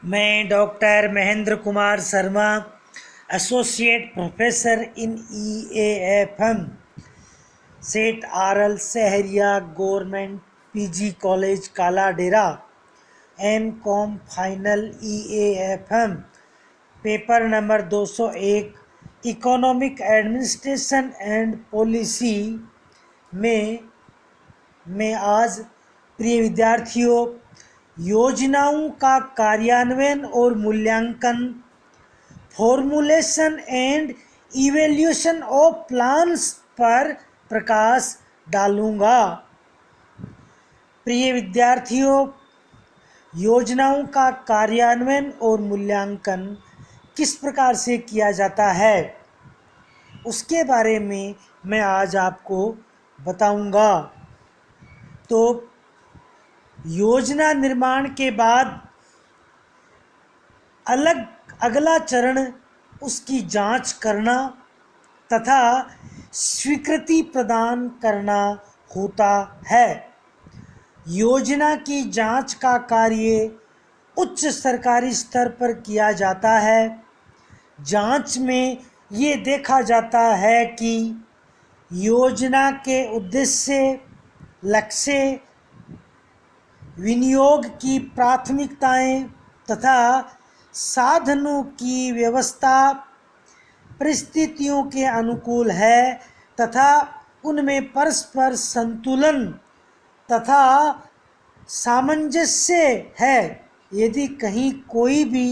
मैं doctor Mahendra Kumar Sharma, associate professor in EAFM, सेठ Aurel Sahariya government PG college काला डेरा, M.Com final EAFM, paper number 201 economic administration and policy में मैं आज प्रिय विद्यार्थियों योजनाओं का कार्यान्वयन और मूल्यांकन, formulation and evaluation of plans पर प्रकाश डालूंगा। प्रिय विद्यार्थियों, योजनाओं का कार्यान्वयन और मूल्यांकन किस प्रकार से किया जाता है उसके बारे में मैं आज आपको बताऊंगा। तो योजना निर्माण के बाद अगला चरण उसकी जांच करना तथा स्वीकृति प्रदान करना होता है। योजना की जांच का कार्य उच्च सरकारी स्तर पर किया जाता है। जांच में ये देखा जाता है कि योजना के उद्देश्य, लक्ष्य, विनियोग की प्राथमिकताएं तथा साधनों की व्यवस्था परिस्थितियों के अनुकूल है तथा उनमें परस्पर संतुलन तथा सामंजस्य है। यदि कहीं कोई भी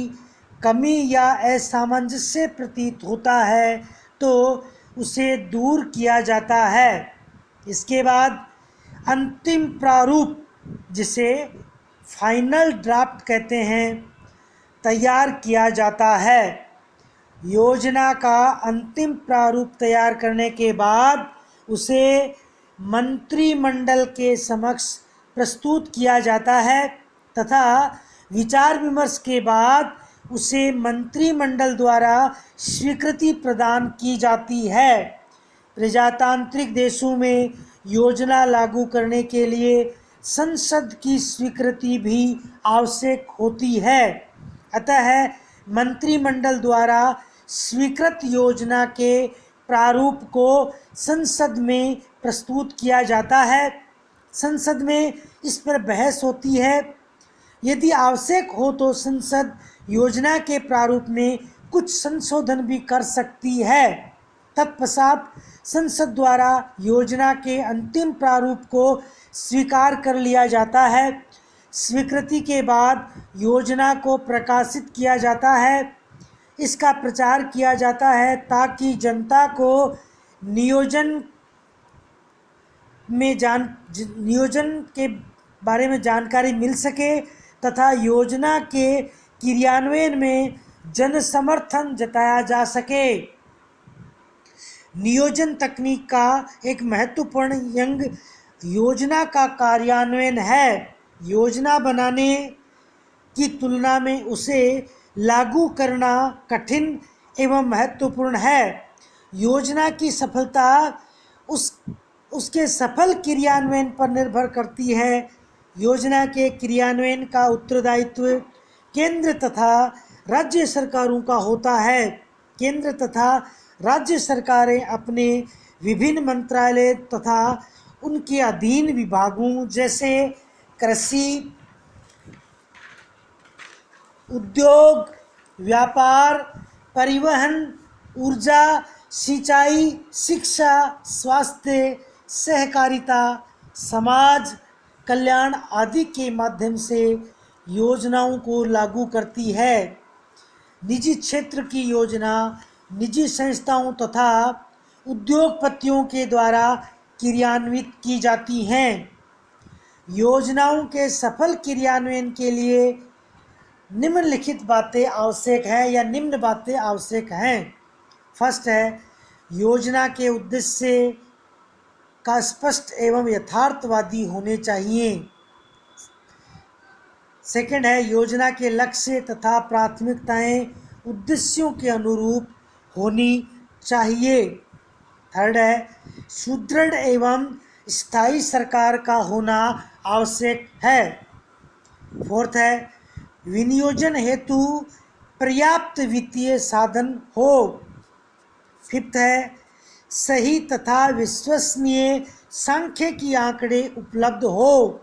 कमी या असामंजस्य प्रतीत होता है तो उसे दूर किया जाता है। इसके बाद अंतिम प्रारूप, जिसे फाइनल ड्राफ्ट कहते हैं, तैयार किया जाता है। योजना का अंतिम प्रारूप तैयार करने के बाद उसे मंत्रिमंडल के समक्ष प्रस्तुत किया जाता है तथा विचार विमर्श के बाद उसे मंत्रिमंडल द्वारा स्वीकृति प्रदान की जाती है। प्रजातांत्रिक देशों में योजना लागू करने के लिए संसद की स्वीकृति भी आवश्यक होती है। अतः मंत्रिमंडल द्वारा स्वीकृत योजना के प्रारूप को संसद में प्रस्तुत किया जाता है। संसद में इस पर बहस होती है। यदि आवश्यक हो तो संसद योजना के प्रारूप में कुछ संशोधन भी कर सकती है। तत्पश्चात संसद द्वारा योजना के अंतिम प्रारूप को स्वीकार कर लिया जाता है। स्वीकृति के बाद योजना को प्रकाशित किया जाता है। इसका प्रचार किया जाता है ताकि जनता को नियोजन के बारे में जानकारी मिल सके तथा योजना के क्रियान्वयन में जन समर्थन जताया जा सके। नियोजन तकनीक का एक महत्वपूर्ण अंग योजना का कार्यान्वयन है। योजना बनाने की तुलना में उसे लागू करना कठिन एवं महत्वपूर्ण है। योजना की सफलता उसके सफल क्रियान्वयन पर निर्भर करती है। योजना के क्रियान्वयन का उत्तरदायित्व केंद्र तथा राज्य सरकारों का होता है। केंद्र तथा राज्य सरकारें अपने विभिन्न मंत्रालय तथा उनके अधीन विभागों जैसे कृषि, उद्योग, व्यापार, परिवहन, ऊर्जा, सिंचाई, शिक्षा, स्वास्थ्य, सहकारिता, समाज कल्याण आदि के माध्यम से योजनाओं को लागू करती है। निजी क्षेत्र की योजना निजी संस्थाओं तथा उद्योगपतियों के द्वारा क्रियान्वित की जाती हैं। योजनाओं के सफल क्रियान्वयन के लिए निम्नलिखित बातें आवश्यक हैं या निम्न बातें आवश्यक हैं। फर्स्ट है, योजना के उद्देश्य का स्पष्ट एवं यथार्थवादी होने चाहिए। सेकंड है, योजना के लक्ष्य तथा प्राथमिकताएं उद्देश्यों के अनुरूप होनी चाहिए। थर्ड है, सुदृढ़ एवं स्थायी सरकार का होना आवश्यक है। फोर्थ है, विनियोजन हेतु पर्याप्त वित्तीय साधन हो। फिफ्थ है सही तथा विश्वसनीय सांख्यिकी आंकड़े उपलब्ध हो।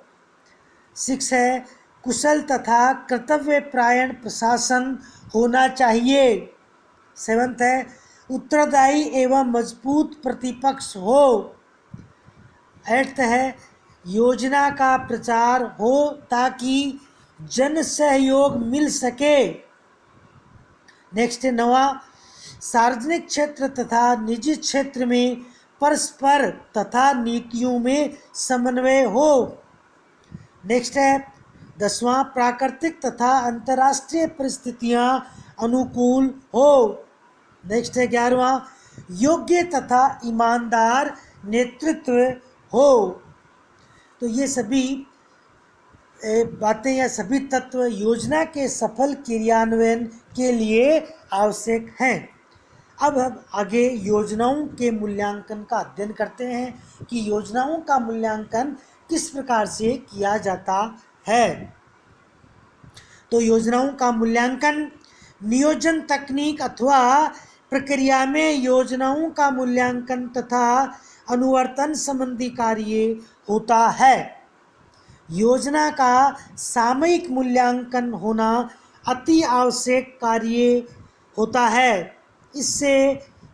सिक्स है कुशल तथा कर्तव्यपरायण प्रशासन होना चाहिए। सेवंथ है उत्तरदायी एवं मजबूत प्रतिपक्ष हो। एट्थ है योजना का प्रचार हो ताकि जन सहयोग मिल सके। नेक्स्ट है नवा सार्वजनिक क्षेत्र तथा निजी क्षेत्र में परस्पर तथा नीतियों में समन्वय हो। नेक्स्ट है दसवां प्राकृतिक तथा अंतर्राष्ट्रीय परिस्थितियां अनुकूल हो। नेक्स्ट है 11वां योग्य तथा ईमानदार नेतृत्व हो। तो ये सभी बातें या सभी तत्व योजना के सफल क्रियान्वयन के लिए आवश्यक हैं। अब हम आगे योजनाओं के मूल्यांकन का अध्ययन करते हैं कि योजनाओं का मूल्यांकन किस प्रकार से किया जाता है। तो योजनाओं का मूल्यांकन नियोजन तकनीक अथवा प्रक्रिया में योजनाओं का मूल्यांकन तथा अनुवर्तन संबंधी कार्य होता है। योजना का सामयिक मूल्यांकन होना अति आवश्यक कार्य होता है। इससे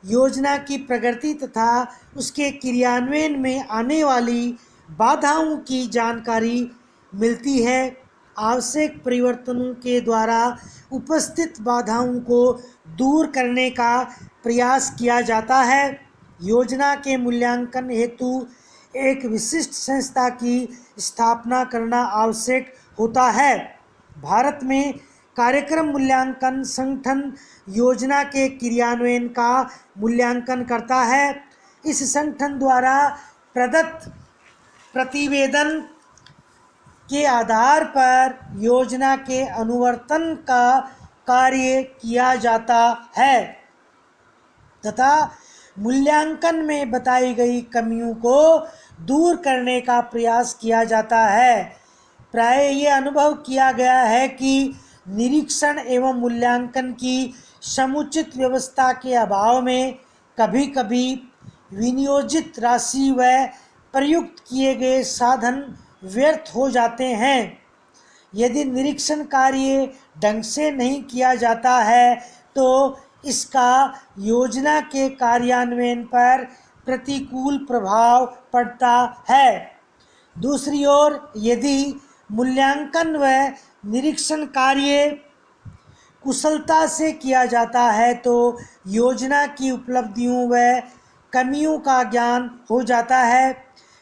योजना की प्रगति तथा उसके क्रियान्वयन में आने वाली बाधाओं की जानकारी मिलती है। आवश्यक परिवर्तनों के द्वारा उपस्थित बाधाओं को दूर करने का प्रयास किया जाता है। योजना के मूल्यांकन हेतु एक विशिष्ट संस्था की स्थापना करना आवश्यक होता है। भारत में कार्यक्रम मूल्यांकन संगठन योजना के क्रियान्वयन का मूल्यांकन करता है। इस संगठन द्वारा प्रदत्त प्रतिवेदन के आधार पर योजना के अनुवर्तन का कार्य किया जाता है तथा मूल्यांकन में बताई गई कमियों को दूर करने का प्रयास किया जाता है। प्राय ये अनुभव किया गया है कि निरीक्षण एवं मूल्यांकन की समुचित व्यवस्था के अभाव में कभी कभी विनियोजित राशि व प्रयुक्त किए गए साधन व्यर्थ हो जाते हैं। यदि निरीक्षण कार्य ढंग से नहीं किया जाता है तो इसका योजना के कार्यान्वयन पर प्रतिकूल प्रभाव पड़ता है। दूसरी ओर यदि मूल्यांकन व निरीक्षण कार्य कुशलता से किया जाता है तो योजना की उपलब्धियों व कमियों का ज्ञान हो जाता है,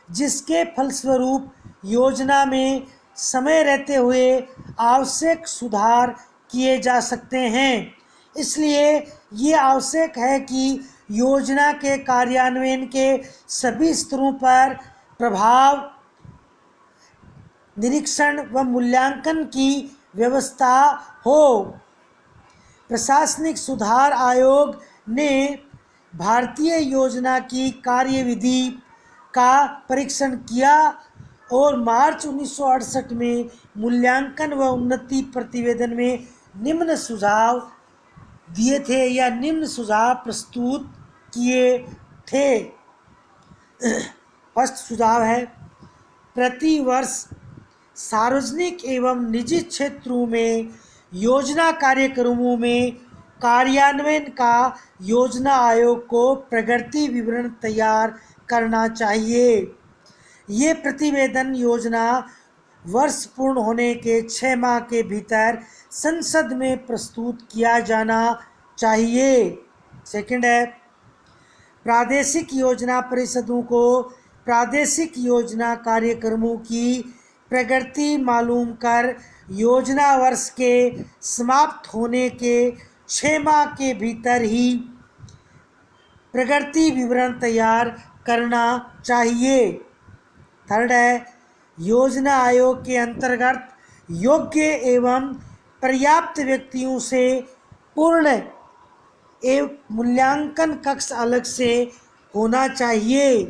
जिसके फलस्वरूप योजना में समय रहते हुए आवश्यक सुधार किए जा सकते हैं। इसलिए ये आवश्यक है कि योजना के कार्यान्वयन के सभी स्तरों पर प्रभाव निरीक्षण व मूल्यांकन की व्यवस्था हो। प्रशासनिक सुधार आयोग ने भारतीय योजना की कार्यविधि का परीक्षण किया और मार्च 1968 में मूल्यांकन व उन्नति प्रतिवेदन में निम्न सुझाव दिए थे या निम्न सुझाव प्रस्तुत किए थे। फर्स्ट सुझाव है प्रति वर्ष सार्वजनिक एवं निजी क्षेत्रों में योजना कार्यक्रमों में कार्यान्वयन का योजना आयोग को प्रगति विवरण तैयार करना चाहिए। ये प्रतिवेदन योजना वर्ष पूर्ण होने के 6 माह के भीतर संसद में प्रस्तुत किया जाना चाहिए। सेकंड है प्रादेशिक योजना परिषदों को प्रादेशिक योजना कार्यक्रमों की प्रगति मालूम कर योजना वर्ष के समाप्त होने के 6 माह के भीतर ही प्रगति विवरण तैयार करना चाहिए। थर्ड है योजना आयोग के अंतर्गत योग्य एवं पर्याप्त व्यक्तियों से पूर्ण एवं मूल्यांकन कक्ष अलग से होना चाहिए।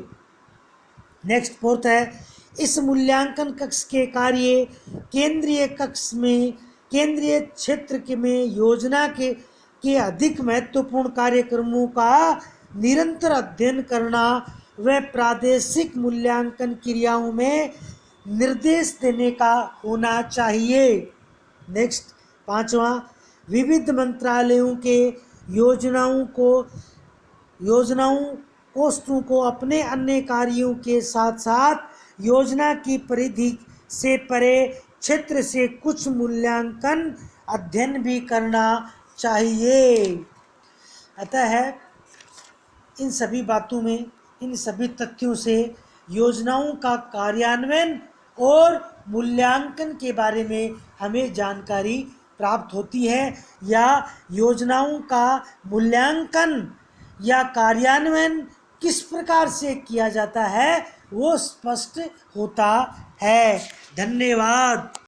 नेक्स्ट फोर्थ है इस मूल्यांकन कक्ष के कार्य केंद्रीय कक्ष में केंद्रीय क्षेत्र के में योजना के अधिक महत्वपूर्ण कार्यक्रमों का निरंतर अध्ययन करना व प्रादेशिक मूल्यांकन क्रियाओं में निर्देश देने का होना चाहिए। नेक्स्ट, पांचवा, विविध मंत्रालयों के योजनाओं कोष्ठों को अपने अन्य कार्यों के साथ साथ योजना की परिधि से परे क्षेत्र से कुछ मूल्यांकन अध्ययन भी करना चाहिए। अतः इन सभी बातों में, इन सभी तथ्यों से योजनाओं का कार्यान्वयन और मूल्यांकन के बारे में हमें जानकारी प्राप्त होती है, या योजनाओं का मूल्यांकन या कार्यान्वयन किस प्रकार से किया जाता है वो स्पष्ट होता है। धन्यवाद।